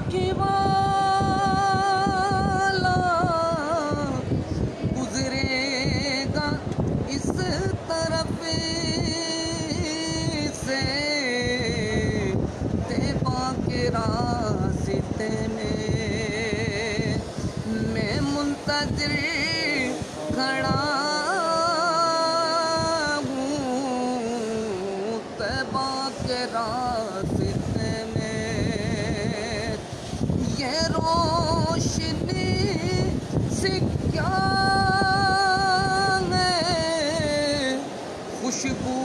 آنکھیں والا گزرے گا اس طرف سے طیبہ کے راستے میں منتظر کھڑا ہوں طیبہ کے راستے میں یہ روشنی سے کیا ہے خوشبو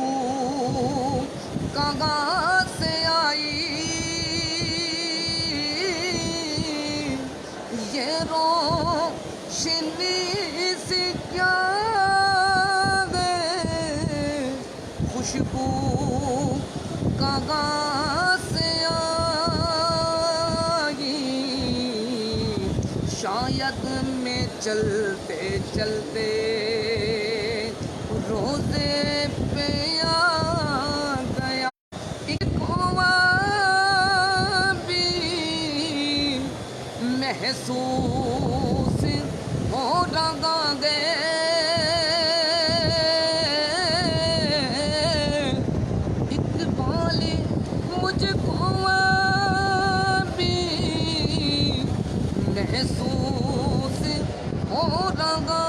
کہاں سے آئی یہ روشنی سے کیا ہے خوشبو کہاں سے آئی شاید میں چلتے چلتے روزے پہ آ گیا ایک کنواں بھی محسوس ہو رہا ہے اقبال مجھ کو بھی محسوس ہو رہا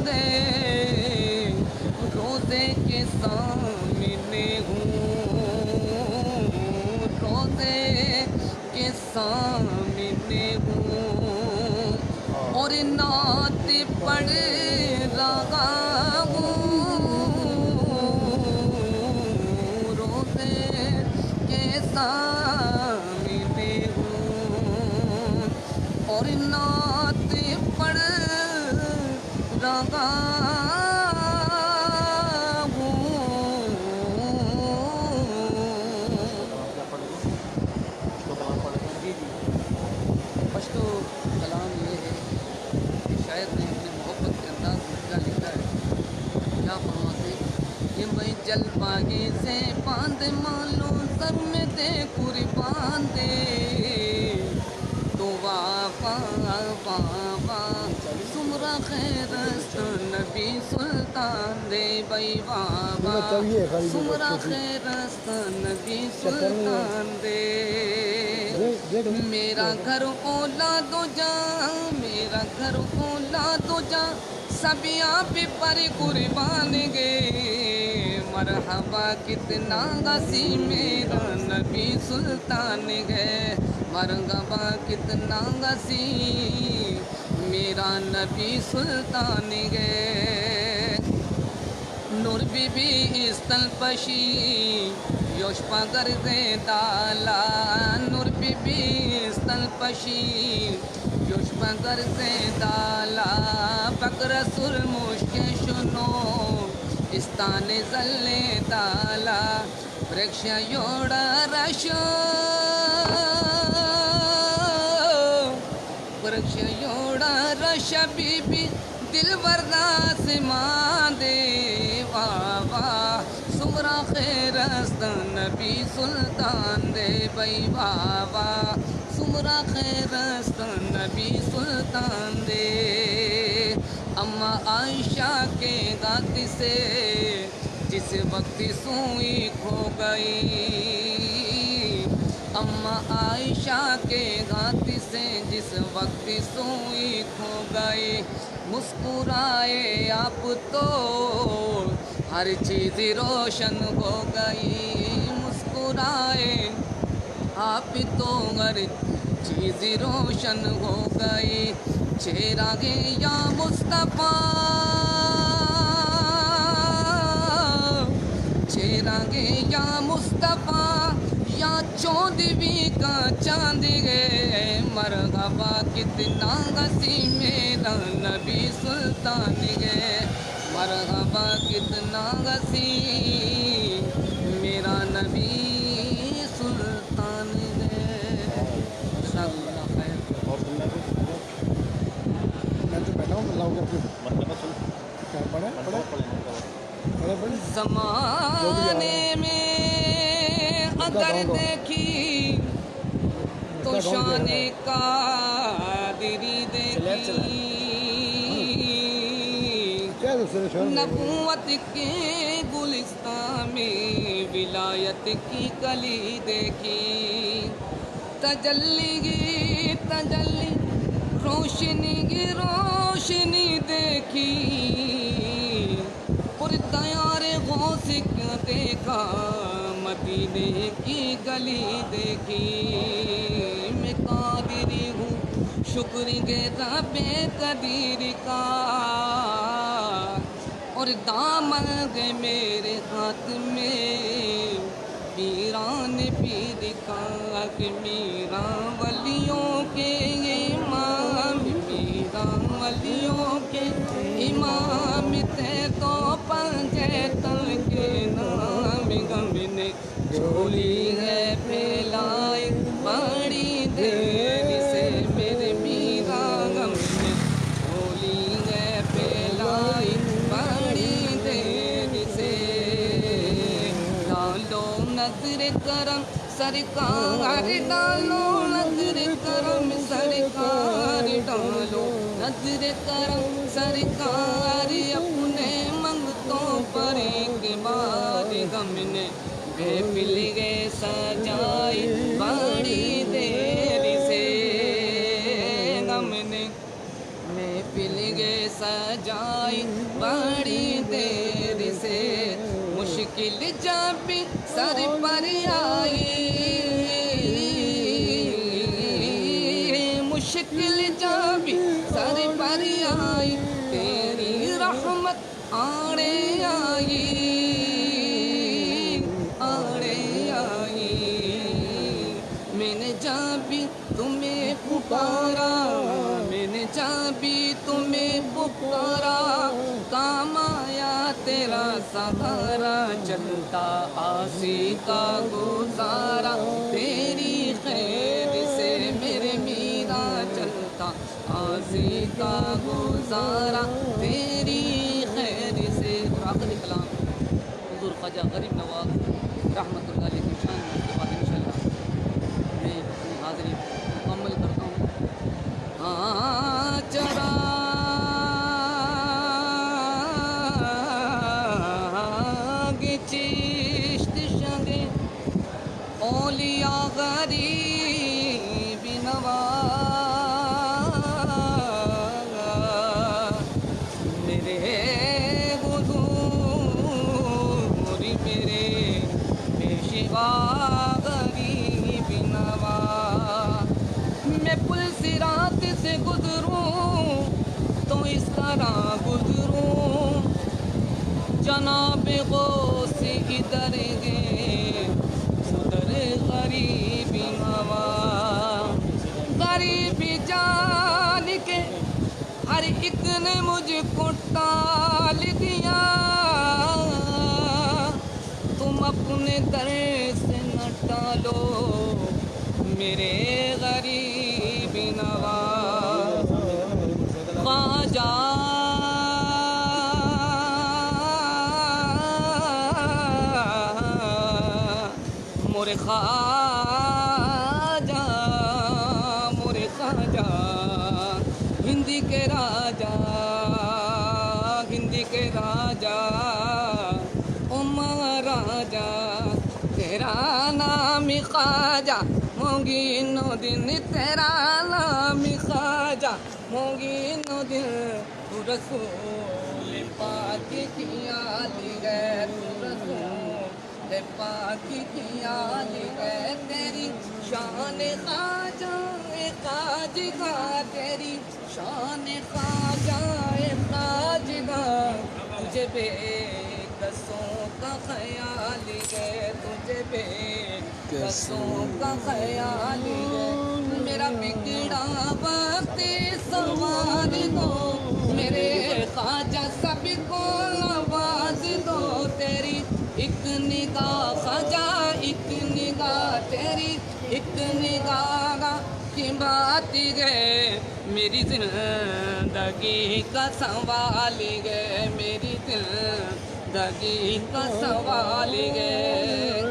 ہے روزے کے سامنے ہوں روزے کے سامنے ہوں اور نعت پڑھ رہا ہوں روزے کے سامنے ہوں اور نعت پڑھ رہا پشتو کلام یہ ہے کہ شاعر نے اپنے محبت کے انداز میں کیا لکھا ہے کیا فرماتے کہ میں جل باغی سے باندھ مالو سر میں دے قربان دے تو وافا وافا سمرا خیر نبی سلطان دے بھائی بابا سمرا خیر نبی سلطان دے میرا گھر اولاد جا میرا گھر اولاد جا سب آپ پر قربان گے مرحبا کتنا غسی میرا نبی سلطان گے مرحبا کتنا غسی میرا نبی سلطان گے نور بی بی استل پشی یوش پگر دے دالا نور بی بی استل پشی یوش پگر دے دالا پک رسول مشکے شنو استان زلے دالا پرکش یوڑا رشو پرکش یوڑا رش بی بی دل ورداس ماں دے بابا سمرا خیر است نبی سلطان دے بھائی بابا سمرا خیر است نبی سلطان دے اما عائشہ کے گات سے جس وقت سوئی کھو گئی اما عائشہ کے گات سے جس وقت سوئی کھو گئی مسکرائے آپ تو ہر چیز روشن ہو گئی مسکرائے آپ تو ہر چیز روشن ہو گئی چہرہ گے یا مصطفیٰ چہرہ گے یا مصطفیٰ یا چودھویں کا چاند گے مرحبا کتنا غسی میرا نبی سلطان گے مرحبا کتنا غسی میرا نبی سلطان گے جزاک اللہ خیر میں تو بیٹھا ہوں اللہ کا زمانے میں اگر دیکھی تو شان قادری دیکھی نبوت کے گلستان میں ولایت کی کلی دیکھی تجلی روشنی دیکھی اور دیار غوث کیا دیکھا مدینے کی گلی دیکھی میں قادری ہوں شکر رب قدیر کا اور دامن ہے میرے ہاتھ میں پیران پیر کا کہ میرا ولیوں کے امام میرا ولیوں کے امام تھے تو پنجے تل کے نام غم نے جھولی ہے پھیلائی بڑی دیر سے میرے میرا غم نے جھولی ہے پھیلائی بڑی دیر سے ڈالو نظر کرم سرکار ڈالو نظر کرم سرکار ڈالو نظر کرم سرکار اپنے منگتوں پر ایک بار غم نے بے پل گئے سجائی بڑی دیر سے غم نے میں پل گئے سجائی بڑی دیر سے مشکل جب سر پر آئی مشکل جب سر پر آئی تیری رحمت آڑے آئی میں نے جب تمہیں پکارا میں نے جب تمہیں پکارا کام آیا تیرا سہارا چلتا آسی کا گزارا تیری خیر سے میرے میرا چلتا آسی کا گزارا تیری خیر سے آخری کلام حضور خواجہ غریب نواز رحمۃ اللہ علیہ کی شان میں اس کے بعد انشاءاللہ میں اپنی حاضری مکمل کرتا ہوں چراغ چشت شنگ اولیاء غریب نواز میرے حضور میرے پیشوا غریب نواز میں پل صراط سے گزروں تو اس طرح گزروں جناب غوث ادھر گئے ادھر غریب نواز غریب جان کے ہر ایک نے مجھ کو ٹال دیا تم اپنے در سے نہ ٹالو میرے غریب نواز خواجہ مور خواجہ ہندی کے راجا عمر راجا تیرا نام خواجہ ہونگی نو دن تیرا نام خواجہ ہونگی نو دن تو رسول پاک کی آلی گئے تو رسول پاک کی آلی گئے تیری شان خواجہ خواجہ تیری شان خواجہ خواجہ تجھے بے کسوں کا خیال ہے تجھے بے کسوں کا خیال ہے میرا بگڑا وقت سنوار دو میرے خواجہ سب کو نواز دو تیری ایک نگاہ خواجہ ایک نگاہ تیری ایک نگاہ کی بات گئے میری زندگی کا سوال گئے میری زندگی کا سوال گئے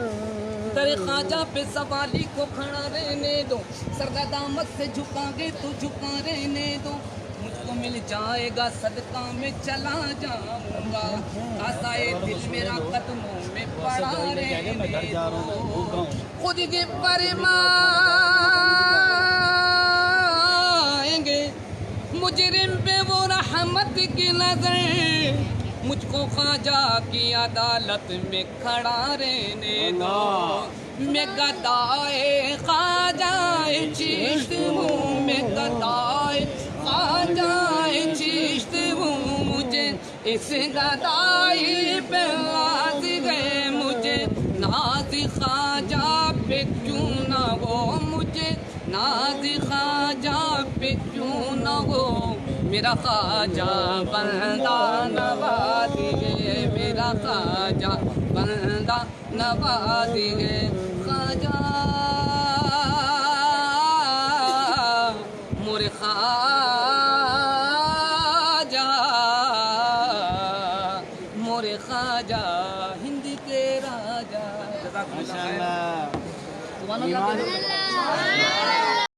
در خواجہ پہ سوالی کو کھڑا رہنے دو، سرگا دامت سے جھکا گے تو جھکا رہنے دو، مجھ کو مل جائے گا صدقہ میں چلا جاؤں گا، آسائے دل میرا قدموں میں پڑا رہنے دو، خود کے فرمائیں گے مجرم پہ وہ رحمت کی نظر، مجھ کو خواجہ کی عدالت میں کھڑا رہنے دو، میں گدائے خواجہ چشت ہوں، میں گدائے خواجہ چشت ہوں، مجھے اس گدائی پہ ناز ہے، مجھے ناز خواجہ پہ کیوں نہ ہو، مجھے ناز خواجہ پہ کیوں نہ ہو، میرا خواجہ بندہ نوازیے، میرا خواجہ بندہ نوازیے، خواجہ مورے خواجہ، مورے خواجہ ہند کے راجہ، جزاک اللہ خیر۔ سبحان اللہ۔